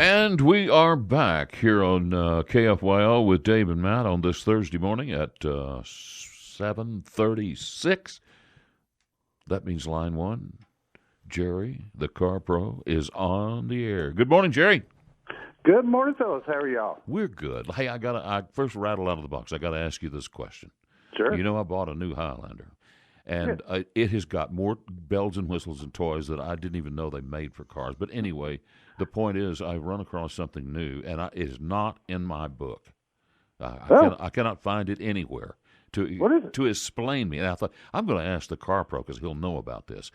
And we are back here on KFYO with Dave and Matt on this Thursday morning at 7:36. That means line one. Jerry, the Car Pro, is on the air. Good morning, Jerry. Good morning, fellas. How are y'all? We're good. Hey, I first rattle out of the box. I got to ask you this question. Sure. You know, I bought a new Highlander, and it has got more bells and whistles and toys that I didn't even know they made for cars. But anyway, the point is, I run across something new, and it is not in my book. I cannot find it anywhere to explain me. And I thought, I'm going to ask the Car Pro because he'll know about this.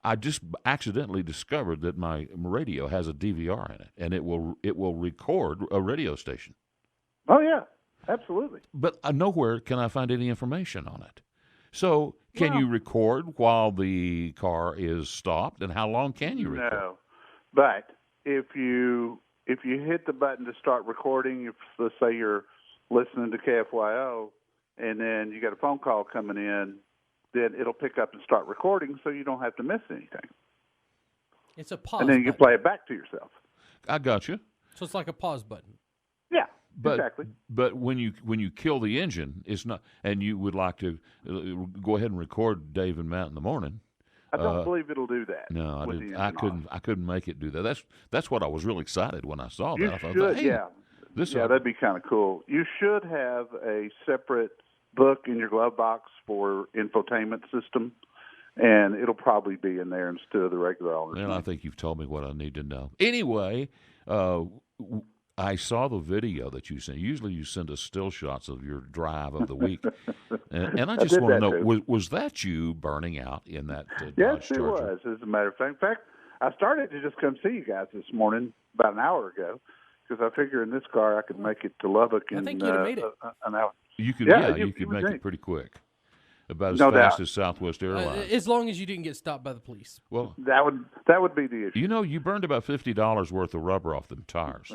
I just accidentally discovered that my radio has a DVR in it, and it will record a radio station. Oh, yeah, absolutely. But nowhere can I find any information on it. So can you record while the car is stopped, and how long can you record? No, but if you hit the button to start recording, if let's say you're listening to KFYO, and then you got a phone call coming in, then it'll pick up and start recording, so you don't have to miss anything. It's a pause and then you can play it back to yourself. I got you. So it's like a pause button. Yeah, exactly. But when you kill the engine, it's not. And you would like to go ahead and record Dave and Matt in the morning. I don't believe it'll do that. No, I didn't. I couldn't make it do that. That's what I was really excited when I saw that. I thought, should, hey, that'd be kind of cool. You should have a separate book in your glove box for infotainment system, and it'll probably be in there instead of the regular owner's And I think you've told me what I need to know. Anyway, I saw the video that you sent. Usually you send us still shots of your drive of the week. and I just want to know, was that you burning out in that Yes, Dodge it Charger? was, as a matter of fact. In fact, I started to just come see you guys this morning about an hour ago because I figure in this car I could make it to Lubbock in think you'd have made it. An hour. You could, you could make it pretty quick. About as fast as Southwest Airlines. As long as you didn't get stopped by the police. Well, that would be the issue. You know, you burned about $50 worth of rubber off them tires.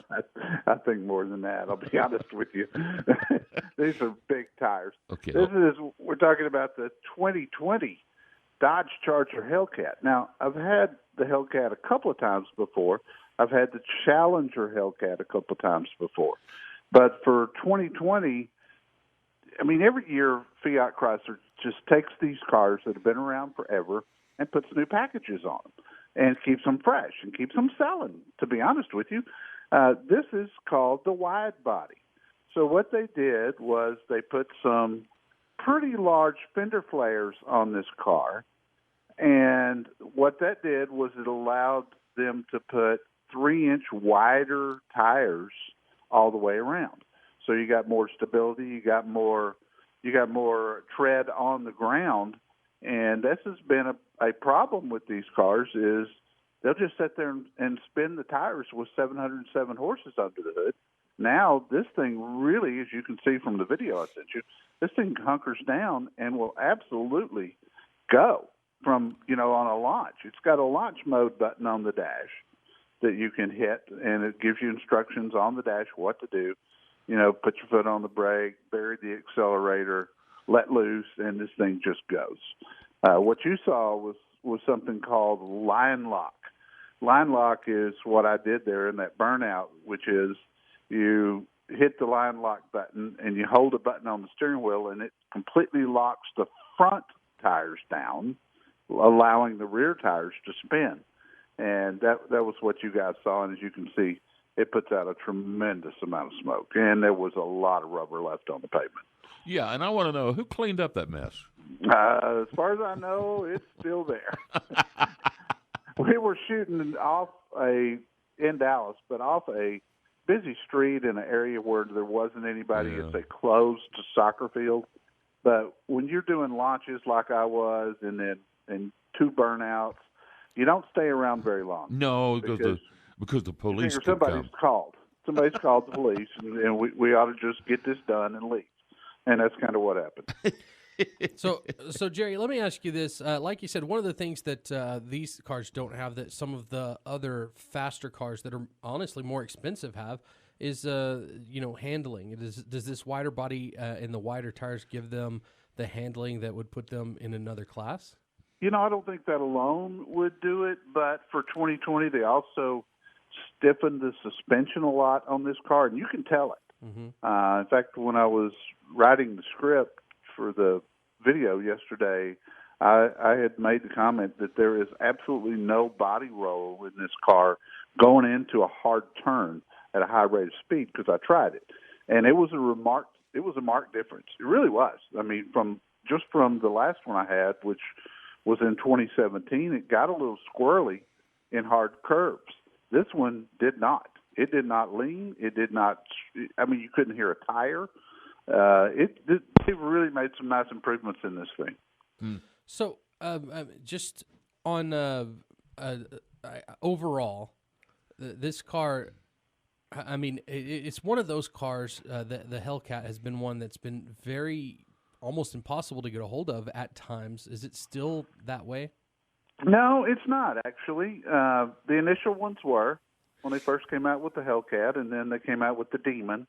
I think more than that. I'll be honest with you. These are big tires. Okay. We're talking about the 2020 Dodge Charger Hellcat. Now, I've had the Hellcat a couple of times before. I've had the Challenger Hellcat a couple of times before. But for 2020, I mean, every year Fiat Chrysler just takes these cars that have been around forever and puts new packages on them and keeps them fresh and keeps them selling, to be honest with you. This is called the Widebody. So what they did was they put some pretty large fender flares on this car, and what that did was it allowed them to put 3-inch wider tires all the way around. So you got more stability, you got more tread on the ground, and this has been a problem with these cars is they'll just sit there and spin the tires with 707 horses under the hood. Now this thing really, as you can see from the video I sent you, this thing hunkers down and will absolutely go from, on a launch. It's got a launch mode button on the dash that you can hit, and it gives you instructions on the dash what to do. Put your foot on the brake, bury the accelerator, let loose, and this thing just goes. What you saw was something called line lock. Line lock is what I did there in that burnout, which is you hit the line lock button and you hold a button on the steering wheel, and it completely locks the front tires down, allowing the rear tires to spin. And that was what you guys saw, and as you can see, it puts out a tremendous amount of smoke, and there was a lot of rubber left on the pavement. Yeah, and I want to know, who cleaned up that mess? As far as I know, it's still there. We were shooting in Dallas, but off a busy street in an area where there wasn't anybody. It's a closed soccer field. But when you're doing launches like I was and 2 burnouts, you don't stay around very long. No, because the police could somebody's come. Somebody's called the police, and we ought to just get this done and leave. And that's kind of what happened. So Jerry, let me ask you this. Like you said, one of the things that these cars don't have that some of the other faster cars that are honestly more expensive have is, handling. Does this wider body and the wider tires give them the handling that would put them in another class? I don't think that alone would do it, but for 2020, they also stiffened the suspension a lot on this car, and you can tell it. Mm-hmm. In fact, when I was writing the script for the video yesterday, I had made the comment that there is absolutely no body roll in this car going into a hard turn at a high rate of speed, because I tried it, and it was a marked difference. It really was. I mean, from the last one I had, which was in 2017, it got a little squirrely in hard curves. This one did not. It did not lean. It did not. I mean, you couldn't hear a tire. They really made some nice improvements in this thing. So, just on overall, this car, I mean, it's one of those cars. The Hellcat has been one that's been very almost impossible to get a hold of at times. Is it still that way? No, it's not, actually. The initial ones were when they first came out with the Hellcat, and then they came out with the Demon,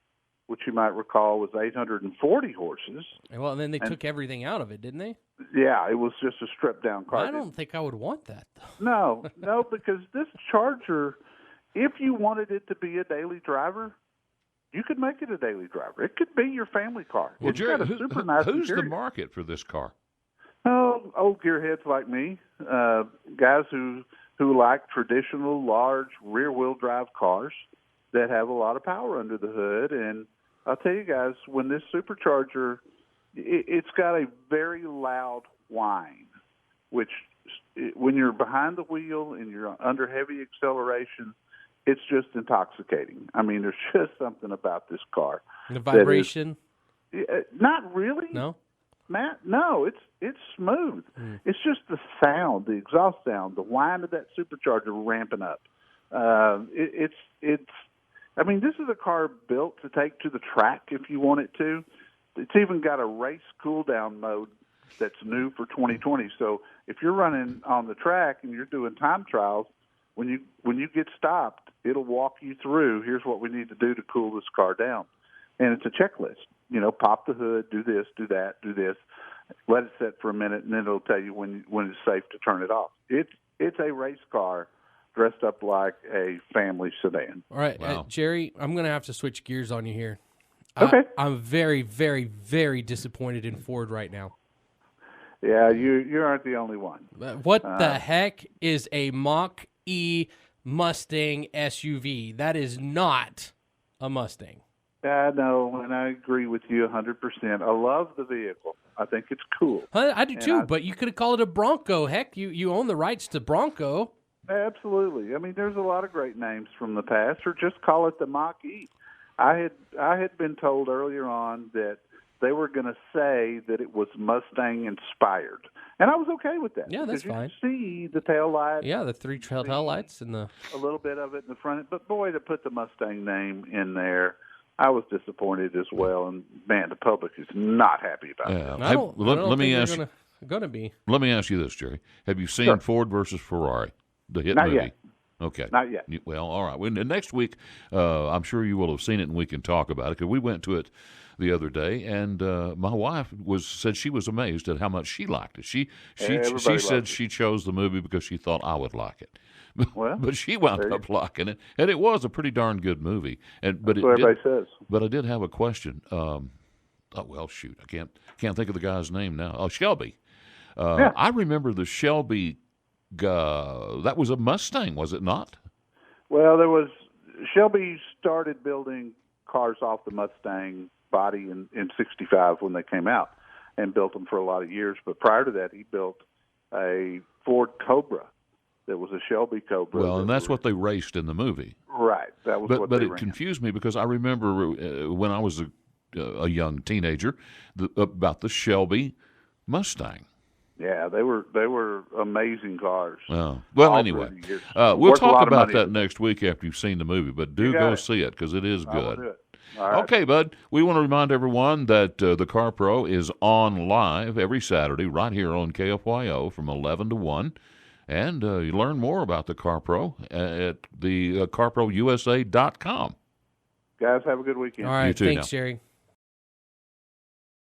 which you might recall was 840 horses. Well, and then they took everything out of it, didn't they? Yeah, it was just a stripped-down car. I don't think I would want that, though. No, because this Charger, if you wanted it to be a daily driver, you could make it a daily driver. It could be your family car. Well, It's Jerry, got a super nice who's the interior. market for this car? Oh, old gearheads like me, guys who like traditional, large rear-wheel drive cars that have a lot of power under the hood. And I'll tell you guys, when this supercharger, it's got a very loud whine, which when you're behind the wheel and you're under heavy acceleration, it's just intoxicating. I mean, there's just something about this car. The vibration? Not really. No? Matt, no, it's smooth. It's just the sound, the exhaust sound, the whine of that supercharger ramping up. It's. I mean, this is a car built to take to the track if you want it to. It's even got a race cool-down mode that's new for 2020. So if you're running on the track and you're doing time trials, when you get stopped, it'll walk you through, here's what we need to do to cool this car down. And it's a checklist. You know, pop the hood, do this, do that, do this. Let it sit for a minute, and then it'll tell you when it's safe to turn it off. It's a race car dressed up like a family sedan. All right, Wow. Jerry, I'm going to have to switch gears on you here. Okay. I'm very, very, very disappointed in Ford right now. Yeah, you aren't the only one. What the heck is a Mach-E Mustang SUV? That is not a Mustang. I know, and I agree with you 100%. I love the vehicle. I think it's cool. I do too, but you could have called it a Bronco. Heck, you own the rights to Bronco. Absolutely. I mean, there's a lot of great names from the past, or just call it the Mach-E. I had been told earlier on that they were going to say that it was Mustang inspired, and I was okay with that. Yeah, that's fine. You see the tail lights. Yeah, the three tail lights and a little bit of it in the front, but boy, to put the Mustang name in there, I was disappointed as well. And man, the public is not happy about that. I don't let me think ask they're gonna be. Let me ask you this, Jerry. Have you seen Sure. Ford versus Ferrari, the hit Not movie? yet. Okay. Not yet. Well, all right. Well, next week, I'm sure you will have seen it, and we can talk about it, because we went to it the other day, and my wife said she was amazed at how much she liked it. She Everybody said loves she chose the movie because she thought I would like it. Well, but she wound up liking it, and it was a pretty darn good movie. But That's what everybody says. But I did have a question. Oh well, shoot, I can't think of the guy's name now. Oh, Shelby. Yeah. I remember the Shelby. That was a Mustang, was it not? Well, Shelby started building cars off the Mustang body in 65 when they came out, and built them for a lot of years. But prior to that, he built a Ford Cobra that was a Shelby Cobra. Well, and that's what they raced in the movie. Right. That was what But they it ran. confused me, because I remember when I was a young teenager about the Shelby Mustang. Yeah, they were amazing cars. Well, All anyway, through the years. we'll Worth a talk lot of about money. that next week after you've seen the movie. But do You got go it. see it, because it is I will good. do it. All right. Okay, bud. We want to remind everyone that the Car Pro is on live every Saturday right here on KFYO from 11 to 1. And you learn more about the Car Pro at the carprousa.com. Guys, have a good weekend. All right, You too thanks, now. Jerry.